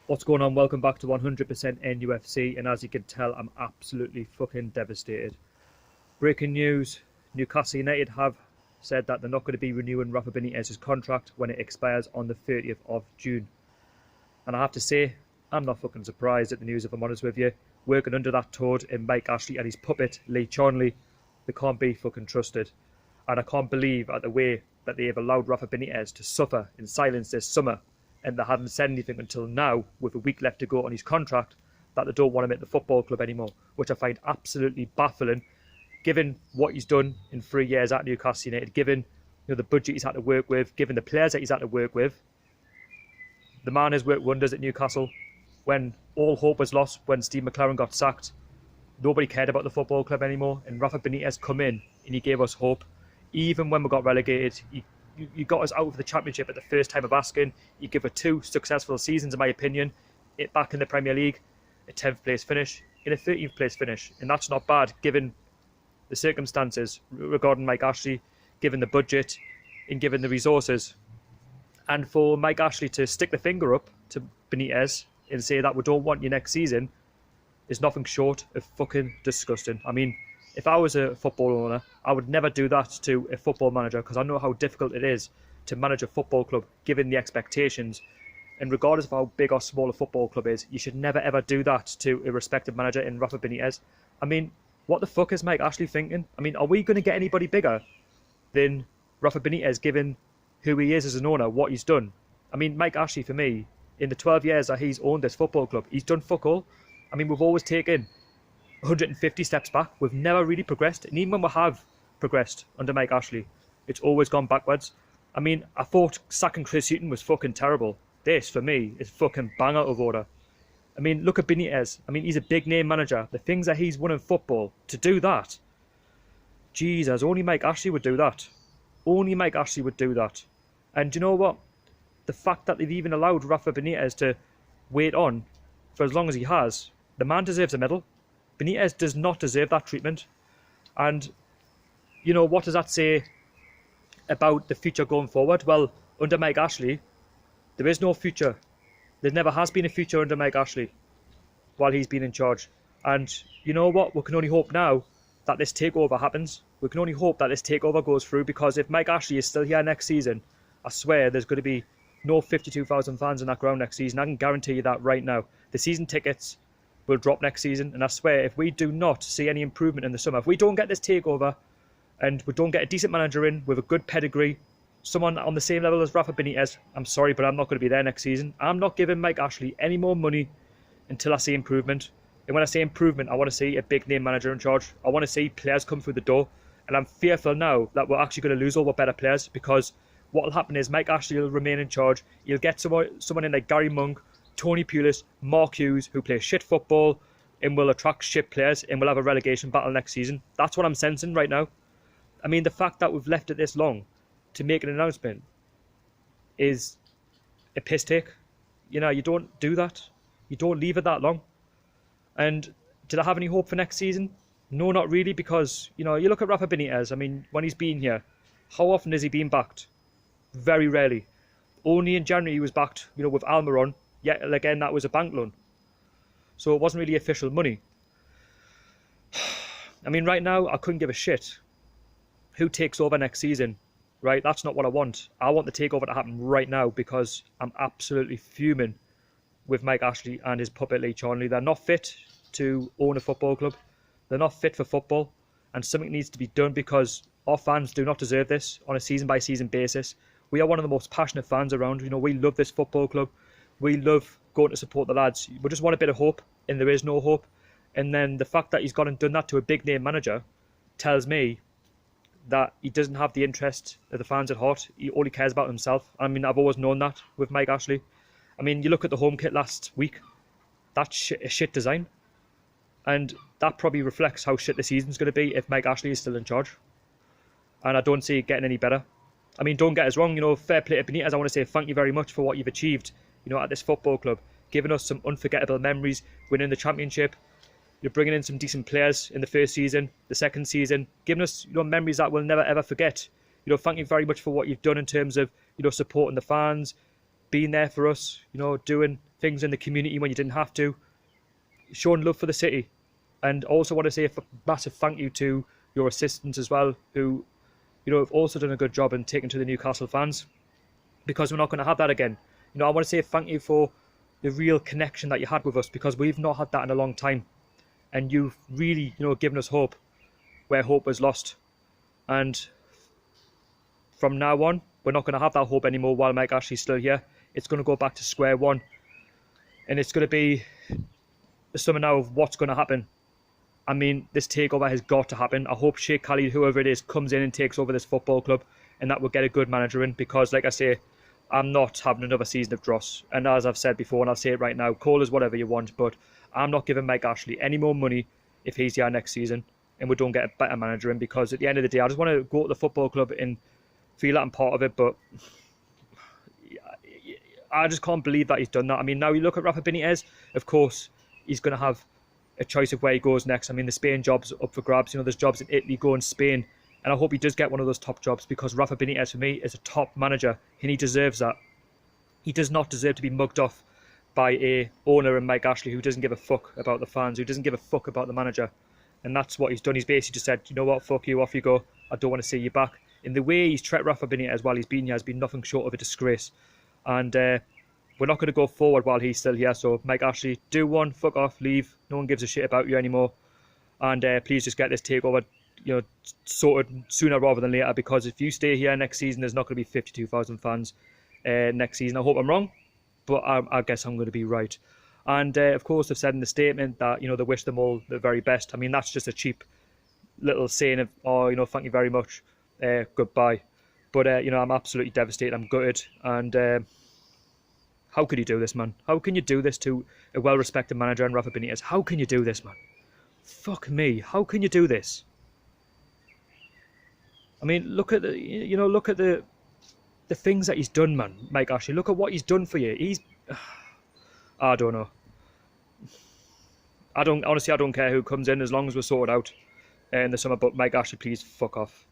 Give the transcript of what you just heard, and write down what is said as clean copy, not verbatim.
What's going on? Welcome back to 100% NUFC, and as you can tell, I'm absolutely fucking devastated. Breaking news, Newcastle United have said that they're not going to be renewing Rafa Benitez's contract when it expires on the 30th of June. And I have to say, I'm not fucking surprised at the news, if I'm honest with you. Working under that toad in Mike Ashley and his puppet, Lee Charnley, they can't be fucking trusted. And I can't believe at the way that they have allowed Rafa Benitez to suffer in silence this summer, and they haven't said anything until now, with a week left to go on his contract, that they don't want him at the football club anymore, which I find absolutely baffling, given what he's done in 3 years at Newcastle United, given the budget he's had to work with, given the players that he's had to work with. The man has worked wonders at Newcastle. When all hope was lost, when Steve McLaren got sacked, nobody cared about the football club anymore, and Rafa Benitez come in and he gave us hope. Even when we got relegated, he got us out of the Championship at the first time of asking. He gave us 2 successful seasons, in my opinion, back in the Premier League, a 10th place finish, and a 13th place finish. And that's not bad, given the circumstances regarding Mike Ashley, given the budget, and given the resources. And for Mike Ashley to stick the finger up to Benitez and say that we don't want you next season is nothing short of fucking disgusting. I mean, if I was a football owner, I would never do that to a football manager, because I know how difficult it is to manage a football club given the expectations. And regardless of how big or small a football club is, you should never ever do that to a respected manager in Rafa Benitez. I mean, what the fuck is Mike Ashley thinking? I mean, are we going to get anybody bigger than Rafa Benitez, given who he is as an owner, what he's done? I mean, Mike Ashley, for me, in the 12 years that he's owned this football club, he's done fuck all. I mean, we've always taken 150 steps back. We've never really progressed, and even when we have progressed under Mike Ashley, it's always gone backwards. I mean, I thought sacking Chris Hughton was fucking terrible. This, for me, is fucking bang out of order. I mean, look at Benitez. I mean, he's a big name manager. The things that he's won in football, to do that, Jesus, only Mike Ashley would do that. Only Mike Ashley would do that. And do you know what? The fact that they've even allowed Rafa Benitez to wait on for as long as he has, the man deserves a medal. Benitez does not deserve that treatment. And, what does that say about the future going forward? Well, under Mike Ashley, there is no future. There never has been a future under Mike Ashley while he's been in charge. And you know what? We can only hope now that this takeover happens. We can only hope that this takeover goes through, because if Mike Ashley is still here next season, I swear there's going to be no 52,000 fans in that ground next season. I can guarantee you that right now. The season tickets will drop next season, and I swear if we do not see any improvement in the summer, if we don't get this takeover and we don't get a decent manager in with a good pedigree, someone on the same level as Rafa Benitez, I'm sorry, but I'm not going to be there next season. I'm not giving Mike Ashley any more money until I see improvement. And when I say improvement, I want to see a big name manager in charge. I want to see players come through the door, and I'm fearful now that we're actually going to lose all our better players, because what will happen is Mike Ashley will remain in charge. You'll get someone in like Gary Monk, Tony Pulis, Mark Hughes, who play shit football and will attract shit players, and we'll have a relegation battle next season. That's what I'm sensing right now. I mean, the fact that we've left it this long to make an announcement is a piss take. You don't do that. You don't leave it that long. And did I have any hope for next season? No, not really, because, you look at Rafa Benitez. I mean, when he's been here, how often has he been backed? Very rarely. Only in January he was backed, with Almiron. Yet again, that was a bank loan. So it wasn't really official money. I mean, right now, I couldn't give a shit who takes over next season, right? That's not what I want. I want the takeover to happen right now, because I'm absolutely fuming with Mike Ashley and his puppet Lee Charnley. They're not fit to own a football club. They're not fit for football, and something needs to be done, because our fans do not deserve this on a season-by-season basis. We are one of the most passionate fans around. We love this football club. We love going to support the lads. We just want a bit of hope, and there is no hope. And then the fact that he's gone and done that to a big name manager tells me that he doesn't have the interest of the fans at heart. He only cares about himself. I mean, I've always known that with Mike Ashley. I mean, you look at the home kit last week, that's a shit design. And that probably reflects how shit the season's going to be if Mike Ashley is still in charge. And I don't see it getting any better. I mean, don't get us wrong, fair play to Benitez. I want to say thank you very much for what you've achieved, at this football club, giving us some unforgettable memories, winning the Championship. You're bringing in some decent players in the first season, the second season, giving us, memories that we'll never ever forget. Thank you very much for what you've done in terms of, supporting the fans, being there for us, doing things in the community when you didn't have to, showing love for the city. And also want to say a massive thank you to your assistants as well, who, you know, have also done a good job in taking to the Newcastle fans, because we're not going to have that again. You know, I want to say thank you for the real connection that you had with us, because we've not had that in a long time. And you've really, you know, given us hope where hope was lost. And from now on, we're not going to have that hope anymore while Mike Ashley's still here. It's going to go back to square one. And it's going to be something now of what's going to happen. I mean, this takeover has got to happen. I hope Sheikh Khalid, whoever it is, comes in and takes over this football club, and that will get a good manager in, because, like I say, I'm not having another season of dross. And as I've said before, and I'll say it right now, call us whatever you want, but I'm not giving Mike Ashley any more money if he's here next season and we don't get a better manager in, because at the end of the day, I just want to go to the football club and feel that I'm part of it. But I just can't believe that he's done that. I mean, now you look at Rafa Benitez, of course, he's going to have a choice of where he goes next. I mean, the Spain job's up for grabs. You know, there's jobs in Italy, go in Spain. And I hope he does get one of those top jobs, because Rafa Benitez, for me, is a top manager, and he deserves that. He does not deserve to be mugged off by a owner and Mike Ashley who doesn't give a fuck about the fans, who doesn't give a fuck about the manager. And that's what he's done. He's basically just said, you know what, fuck you, off you go. I don't want to see you back. And the way he's treated Rafa Benitez while he's been here has been nothing short of a disgrace. And we're not going to go forward while he's still here. So, Mike Ashley, do one, fuck off, leave. No one gives a shit about you anymore. And please just get this takeover, you know, sorted sooner rather than later, because if you stay here next season, there's not going to be 52,000 fans next season. I hope I'm wrong, but I guess I'm going to be right. And of course, they've said in the statement that, you know, they wish them all the very best. I mean, that's just a cheap little saying of, oh, you know, thank you very much, goodbye. But you know, I'm absolutely devastated. I'm gutted. And how could you do this, man? How can you do this to a well-respected manager and Rafa Benitez? How can you do this, man? Fuck me. How can you do this? I mean, look at the, you know, look at the things that he's done, man. Mike Ashley, look at what he's done for you. He's, I don't know. Honestly, I don't care who comes in as long as we're sorted out in the summer. But Mike Ashley, please fuck off.